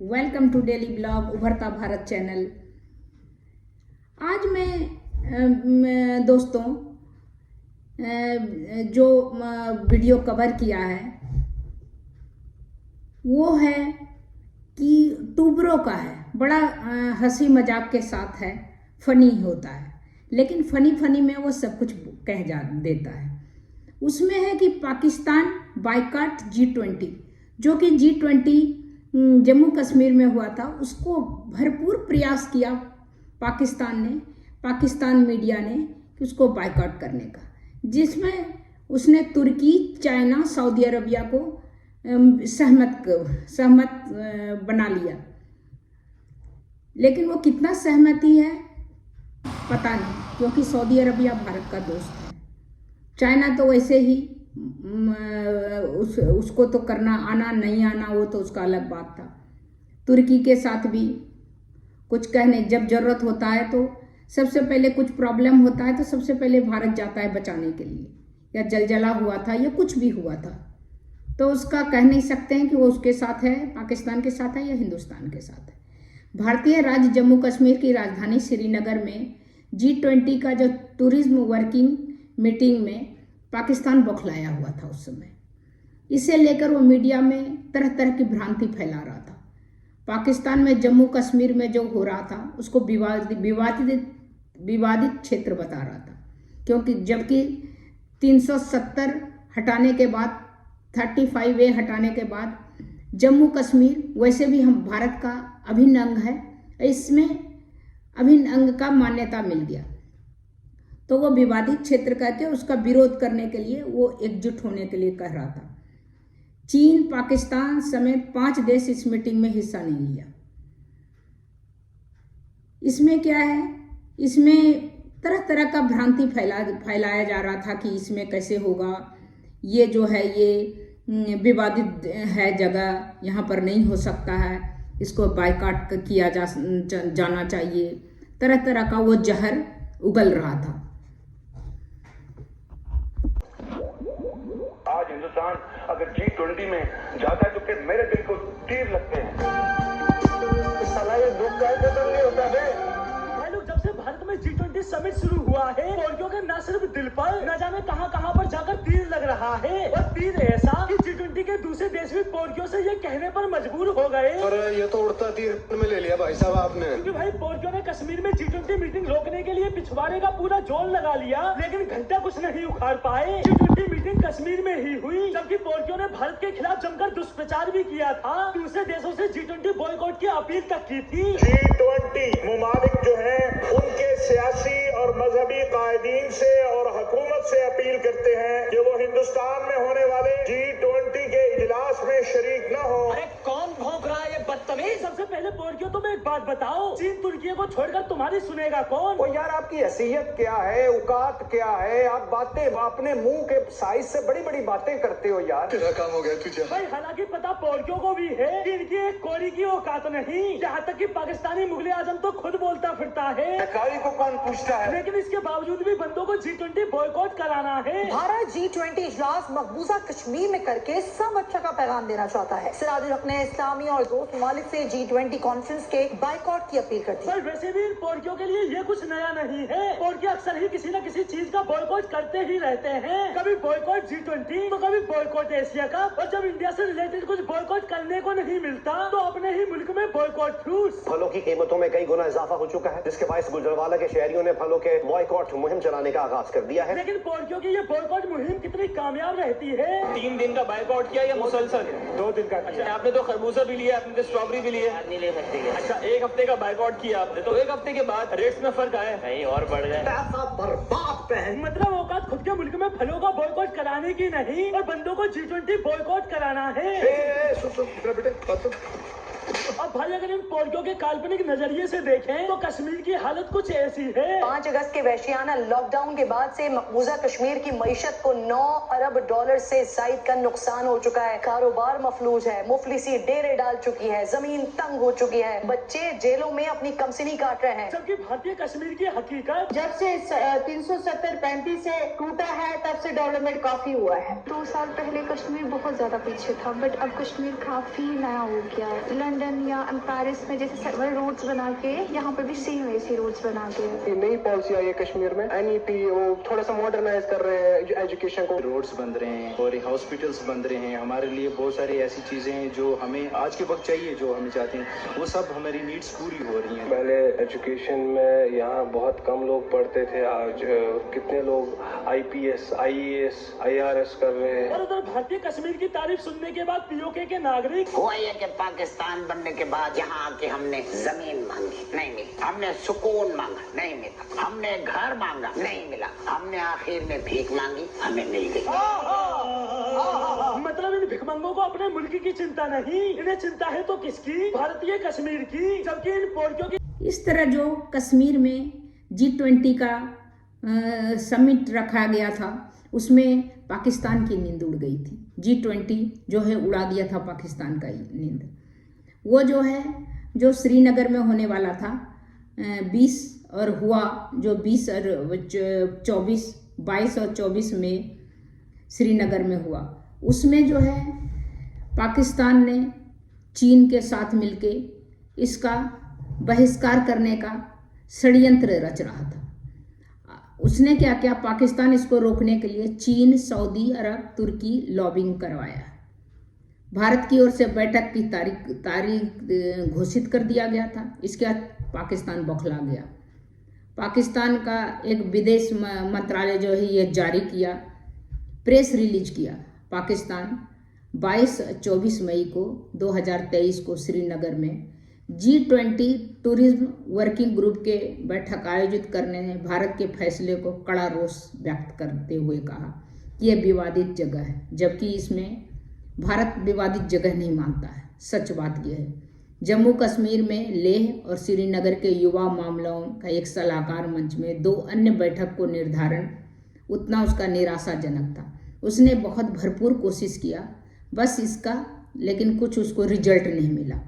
Welcome to daily blog उभरता Bharat channel. आज मैं दोस्तों जो वीडियो कवर किया है वो है कि टूबरों का है। बड़ा हंसी मजाक के साथ है, फनी होता है, लेकिन फनी में वो सब कुछ कह देता है। उसमें है कि पाकिस्तान बाइकॉट G20, जो कि G20 जम्मू कश्मीर में हुआ था, उसको भरपूर प्रयास किया पाकिस्तान मीडिया ने कि उसको बाइकॉट करने का, जिसमें उसने तुर्की, चाइना, सऊदी अरबिया को सहमत बना लिया। लेकिन वो कितना सहमति है पता नहीं, क्योंकि सऊदी अरबिया भारत का दोस्त है। चाइना तो वैसे ही उसको तो करना आना नहीं आना वो तो उसका अलग बात था। तुर्की के साथ भी कुछ कहने, जब जरूरत होता है तो सबसे पहले कुछ प्रॉब्लम होता है तो सबसे पहले भारत जाता है बचाने के लिए, या जलजला हुआ था या कुछ भी हुआ था तो उसका कह नहीं सकते हैं कि वो उसके साथ है, पाकिस्तान के साथ है या हिंदुस्तान के साथ है। भारतीय राज्य जम्मू कश्मीर की राजधानी श्रीनगर में G20 का जो टूरिज्म वर्किंग मीटिंग में पाकिस्तान बौखलाया हुआ था उस समय। इसे लेकर वो मीडिया में तरह तरह की भ्रांति फैला रहा था। पाकिस्तान में जम्मू कश्मीर में जो हो रहा था उसको विवादित क्षेत्र बता रहा था, क्योंकि जबकि 370 हटाने के बाद, 35A हटाने के बाद जम्मू कश्मीर वैसे भी हम भारत का अभिन्न अंग है, इसमें अभिन्न अंग का मान्यता मिल गया। तो वो विवादित क्षेत्र कहते, उसका विरोध करने के लिए वो एकजुट होने के लिए कह रहा था। चीन, पाकिस्तान समेत 5 देश इस मीटिंग में हिस्सा नहीं लिया। इसमें क्या है, इसमें तरह तरह का भ्रांति फैलाया जा रहा था कि इसमें कैसे होगा, ये जो है ये विवादित है जगह, यहाँ पर नहीं हो सकता है, इसको बायकॉट किया जाना चाहिए। तरह तरह का वो जहर उगल रहा था। आज हिंदुस्तान अगर G20 में जाता है तो फिर मेरे दिल को तीर लगते हैं। साला ये दुख का खत्म नहीं होता है। भाई लोग, जब से भारत में G20 समिट शुरू हुआ है, पोर्कियों के न सिर्फ दिल पर न जाने कहां पर जाकर तीर लग रहा है, और तीर ऐसा कि G20 के दूसरे देश भी पोर्कियों से ये कहने पर मजबूर हो गए। और ये तो उड़ता तीर में ले लिया भाई साहब आपने, क्योंकि भाई पोर्कियों ने कश्मीर में G20 मीटिंग रोकने के लिए पिछवाड़े का पूरा जोर लगा लिया, लेकिन घंटा कुछ नहीं उखाड़ पाए। G20 मीटिंग कश्मीर में ही हुई, जबकि पोर्कियों ने भारत के खिलाफ जमकर दुष्प्रचार भी किया था, दूसरे देशों से G20 बॉयकॉट की अपील तक की थी। G20 मुमालिक जो है उनके सियासी और मजहबी कायदीन से और हुकूमत से अपील करते हैं कि वो हिंदुस्तान में होने वाले G20 के इजलास में शरीक न हो। अरे कौन भौंक रहा है ये बदतमीज? सबसे पहले पोर्कियों तुम एक बात बताओ, चीन तुर्की को छोड़कर तुम्हारी सुनेगा कौन? वो यार आपकी हैसियत क्या है, औकात क्या है? आप बातें अपने मुंह के साइज से बड़ी बड़ी बातें करते हो यार। तेरा काम हो गया तुझे भाई, हालांकि पता पोर्कियों को भी है कि इनकी एक कोरी की औकात नहीं, यहाँ तक कि पाकिस्तानी मुगल आजम तो खुद बोलता फिरता है, कारी को कौन पूछता है? लेकिन इसके बावजूद भी बंदों को G20 बॉयकॉट कराना है। भारत G20 इजलास मकबूजा कश्मीर में करके सब अच्छा का पैगाम देना चाहता है। सिराजुल हक ने इस्लामी और दोस्त ममालिक से G20 कॉन्फ्रेंस के बाइकॉट की अपील कर दी। पर वैसे भी इन पोर्कियों के लिए ये कुछ नया नहीं है। पोर्कियों अक्सर ही किसी न किसी चीज का बॉयकॉट करते ही रहते हैं, कभी बॉयकॉट G20 तो कभी बॉयकॉट एशिया का, और जब इंडिया से रिलेटेड कुछ बॉयकॉट करने को नहीं मिलता तो अपने ही मुल्क में बॉयकॉट फ्रूट्स। फलों की कीमतों में कई गुना इजाफा हो चुका है, जिसके बायस गुजरवाला के शहरियों ने फलों के बॉयकॉट मुहिम चलाने का आगाज कर दिया है। लेकिन पोर्कियों की ये बॉयकॉट मुहिम कितनी कामयाब रहती है? 3 दिन का बाइकॉट किया या मुसलसल? 2 दिन का। अच्छा, आपने तो खरबूजा भी लिया, आपने तो स्ट्रॉबेरी भी लिया, नहीं ले सकते। अच्छा, 1 हफ्ते का बाइकॉट किया आपने, तो 1 हफ्ते के बाद रेट्स में फर्क आया नहीं और बढ़ गए। पैसा बर्बाद पहन। मतलब औकात खुद के मुल्क में फलों का बॉयकॉट कराने की नहीं, और बंदों को G20 बॉयकॉट कराना है। बेटे अब भाई, अगर इन पोर्कियों के काल्पनिक नजरिए से देखें तो कश्मीर की हालत कुछ ऐसी है। 5 अगस्त के वहशियाना लॉकडाउन के बाद से मकबूजा कश्मीर की मईशत को $9 अरब से जायद का नुकसान हो चुका है। कारोबार मफलूज है, मुफलिसी डेरे डाल चुकी है, जमीन तंग हो चुकी है, बच्चे जेलों में अपनी कमसिनी काट रहे हैं। जबकि भारतीय कश्मीर की हकीकत, जब से 370-35 से टूटा है तब से डेवलपमेंट काफी हुआ है। 2 साल पहले कश्मीर बहुत ज्यादा पीछे था, बट अब कश्मीर काफी नया हो गया है। लंदन लंदन या पेरिस में जैसे सर्वर रोड्स बना के यहाँ पे भी सेम वैसे रोड्स बना के। ये नई पॉलिसी आई है कश्मीर में, NEP, वो थोड़ा सा मॉडर्नाइज कर रहे हैं एजुकेशन को। रोड्स बन रहे हैं और हॉस्पिटल्स बन रहे हैं। हमारे लिए बहुत सारी ऐसी चीजें हैं जो हमें आज के वक्त चाहिए, जो हमें चाहते हैं, वो सब हमारी नीड्स पूरी हो रही हैं। पहले एजुकेशन में यहाँ बहुत कम लोग पढ़ते थे, आज कितने लोग IPS, IAS, IRS कर रहे हैं। और उधर भारतीय कश्मीर की तारीफ सुनने के बाद POK के नागरिक हुआ ये कि पाकिस्तान बनने के बाद यहाँ आके हमने जमीन मांगी, नहीं मिली। हमने सुकून मांगा, नहीं मिला। हमने घर मांगा, नहीं मिला। हमने आखिर में भीख मांगी, हमें मिल गई। मतलब इन भिखमंगों को अपने मुल्क की चिंता नहीं, इन्हें चिंता है तो किसकी? भारतीय कश्मीर की। जबकि इन पोर्कियों की इस तरह जो कश्मीर में G20 का समिट रखा गया था, उसमें पाकिस्तान की नींद उड़ गई थी। G20 जो है उड़ा दिया था पाकिस्तान का नींद। वो जो है जो श्रीनगर में होने वाला था 20 और हुआ जो 20 और 24, 22 और 24 में श्रीनगर में हुआ, उसमें जो है पाकिस्तान ने चीन के साथ मिलके इसका बहिष्कार करने का षड्यंत्र रच रहा था। उसने क्या किया, पाकिस्तान इसको रोकने के लिए चीन, सऊदी अरब, तुर्की लॉबिंग करवाया। भारत की ओर से बैठक की तारीख घोषित कर दिया गया था। इसके बाद पाकिस्तान बौखला गया। पाकिस्तान का एक विदेश मंत्रालय जो है ये जारी किया, प्रेस रिलीज किया। पाकिस्तान 22-24 मई को 2023 को श्रीनगर में G20 टूरिज्म वर्किंग ग्रुप के बैठक आयोजित करने ने भारत के फैसले को कड़ा रोष व्यक्त करते हुए कहा कि यह विवादित जगह है, जबकि इसमें भारत विवादित जगह नहीं मानता है। सच बात यह है, जम्मू कश्मीर में लेह और श्रीनगर के युवा मामलों का एक सलाहकार मंच में 2 अन्य बैठक को निर्धारण उतना उसका निराशाजनक था। उसने बहुत भरपूर कोशिश किया बस इसका, लेकिन कुछ उसको रिजल्ट नहीं मिला।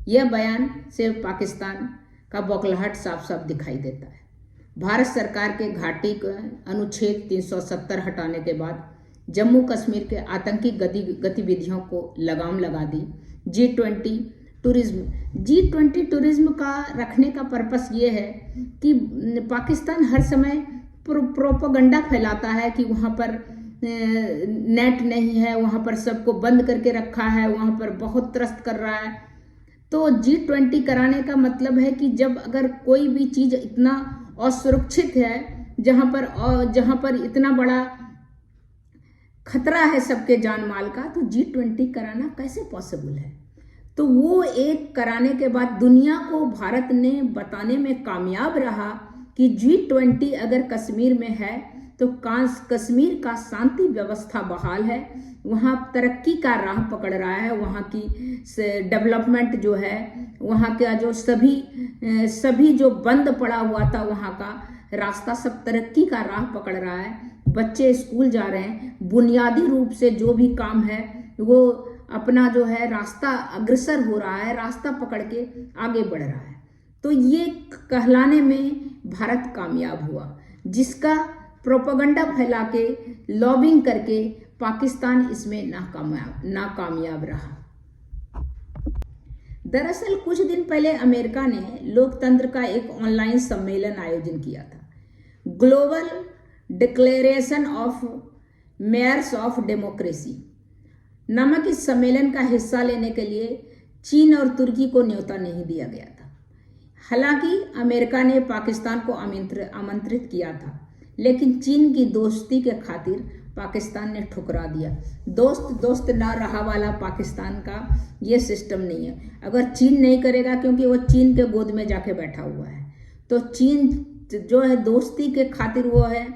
यह बयान से पाकिस्तान का बौखलाहट साफ साफ दिखाई देता है। भारत सरकार के घाटी का अनुच्छेद 370 हटाने के बाद जम्मू कश्मीर के आतंकी गतिविधियों को लगाम लगा दी। G20 टूरिज्म का रखने का पर्पस ये है कि पाकिस्तान हर समय प्रोपेगेंडा फैलाता है कि वहाँ पर नेट नहीं है, वहाँ पर सबको बंद करके रखा है, वहाँ पर बहुत त्रस्त कर रहा है। तो G20 कराने का मतलब है कि जब अगर कोई भी चीज़ इतना असुरक्षित है, जहाँ पर इतना बड़ा खतरा है सबके जान माल का, तो G20 कराना कैसे पॉसिबल है? तो वो एक कराने के बाद दुनिया को भारत ने बताने में कामयाब रहा कि G20 अगर कश्मीर में है तो कश्मीर का शांति व्यवस्था बहाल है, वहाँ तरक्की का राह पकड़ रहा है, वहाँ की डेवलपमेंट जो है, वहाँ का जो सभी जो बंद पड़ा हुआ था वहाँ का रास्ता सब तरक्की का राह पकड़ रहा है। बच्चे स्कूल जा रहे हैं, बुनियादी रूप से जो भी काम है वो अपना जो है रास्ता अग्रसर हो रहा है, रास्ता पकड़ के आगे बढ़ रहा है। तो ये कहलाने में भारत कामयाब हुआ, जिसका प्रोपेगेंडा फैला के लॉबिंग करके पाकिस्तान इसमें नाकामयाब रहा। दरअसल कुछ दिन पहले अमेरिका ने लोकतंत्र का एक ऑनलाइन सम्मेलन आयोजन किया था, global declaration of mayors of democracy नामक इस सम्मेलन का हिस्सा लेने के लिए चीन और तुर्की को न्योता नहीं दिया गया था। हालांकि अमेरिका ने पाकिस्तान को आमंत्रित किया था, लेकिन चीन की दोस्ती के खातिर पाकिस्तान ने ठुकरा दिया। दोस्त ना रहा वाला पाकिस्तान का ये सिस्टम नहीं है। अगर चीन नहीं करेगा, क्योंकि वो चीन के गोद में जाके बैठा हुआ है, तो चीन जो है दोस्ती के खातिर वो है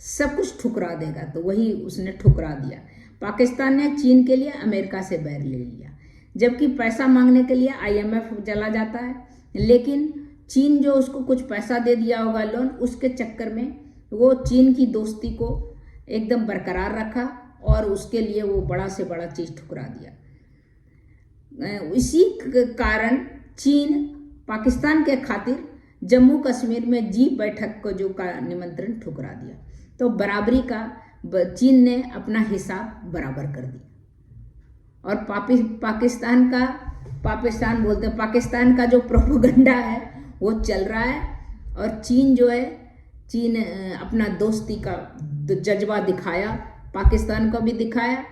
सब कुछ ठुकरा देगा, तो वही उसने ठुकरा दिया। पाकिस्तान ने चीन के लिए अमेरिका से बैर ले लिया, जबकि पैसा मांगने के लिए IMF चला जाता है, लेकिन चीन जो उसको कुछ पैसा दे दिया होगा लोन, उसके चक्कर में वो चीन की दोस्ती को एकदम बरकरार रखा और उसके लिए वो बड़ा से बड़ा चीज़ ठुकरा दिया। इसी कारण चीन पाकिस्तान के खातिर जम्मू कश्मीर में G बैठक को जो का निमंत्रण ठुकरा दिया, तो बराबरी का चीन ने अपना हिसाब बराबर कर दिया और पाकिस्तान का पाकिस्तान बोलते हैं, पाकिस्तान का जो प्रोपेगेंडा है वो चल रहा है। और चीन जो है, चीन अपना दोस्ती का जज्बा दिखाया, पाकिस्तान को भी दिखाया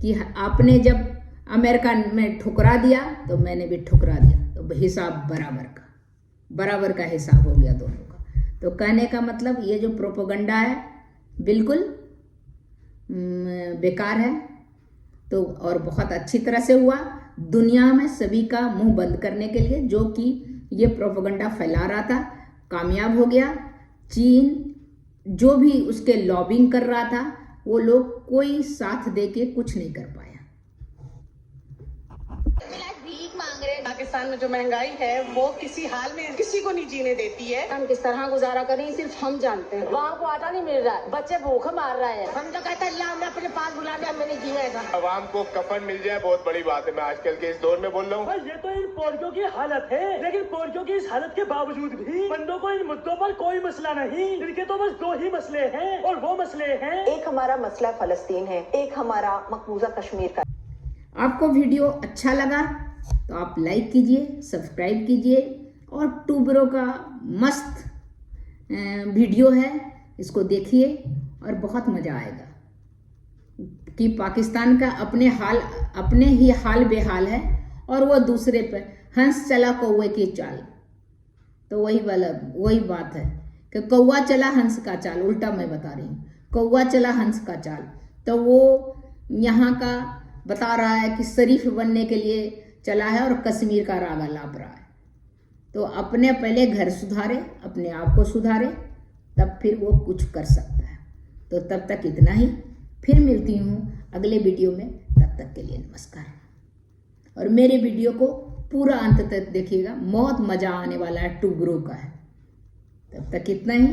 कि आपने जब अमेरिका में ठुकरा दिया तो मैंने भी ठुकरा दिया, तो हिसाब बराबर का हिसाब हो गया दोनों का। तो कहने का मतलब ये जो प्रोपेगेंडा है बिल्कुल बेकार है। तो और बहुत अच्छी तरह से हुआ, दुनिया में सभी का मुंह बंद करने के लिए जो कि ये प्रोपेगेंडा फैला रहा था, कामयाब हो गया। चीन जो भी उसके लॉबिंग कर रहा था वो लोग कोई साथ दे के कुछ नहीं कर पाया। पाकिस्तान में जो महंगाई है वो किसी हाल में किसी को नहीं जीने देती है। हम किस तरह गुजारा करें सिर्फ हम जानते हैं। वहाँ को आटा नहीं मिल रहा है, बच्चे भूख मार रहे हैं। हम तो कहते हैं अल्लाह हमें अपने पास बुला ले, हमने नहीं किया ऐसा। आवाम को कफन मिल जाए बहुत बड़ी बात है, मैं आजकल के इस दौर में बोल रहा हूँ। ये तो इन पोरकियों की हालत है, लेकिन पोरकियों की इस हालत के बावजूद भी बंदों को इन मुद्दों पर कोई मसला नहीं। इनके तो बस 2 ही मसले हैं और वो मसले हैं, एक हमारा मसला फलस्तीन है, एक हमारा मकबूजा कश्मीर का। आपको वीडियो अच्छा लगा तो आप लाइक कीजिए, सब्सक्राइब कीजिए। और टूबरो का मस्त वीडियो है, इसको देखिए और बहुत मज़ा आएगा कि पाकिस्तान का अपने ही हाल बेहाल है और वो दूसरे पर हंस चला कौवे की चाल। तो वही बात है कि कौवा चला हंस का चाल, उल्टा मैं बता रही हूँ, कौवा चला हंस का चाल। तो वो यहाँ का बता रहा है कि शरीफ बनने के लिए चला है और कश्मीर का राग लाप रहा है। तो अपने पहले घर सुधारे, अपने आप को सुधारे, तब फिर वो कुछ कर सकता है। तो तब तक इतना ही, फिर मिलती हूँ अगले वीडियो में। तब तक के लिए नमस्कार। और मेरे वीडियो को पूरा अंत तक देखिएगा, बहुत मज़ा आने वाला है, टूबरो का है। तब तक इतना ही।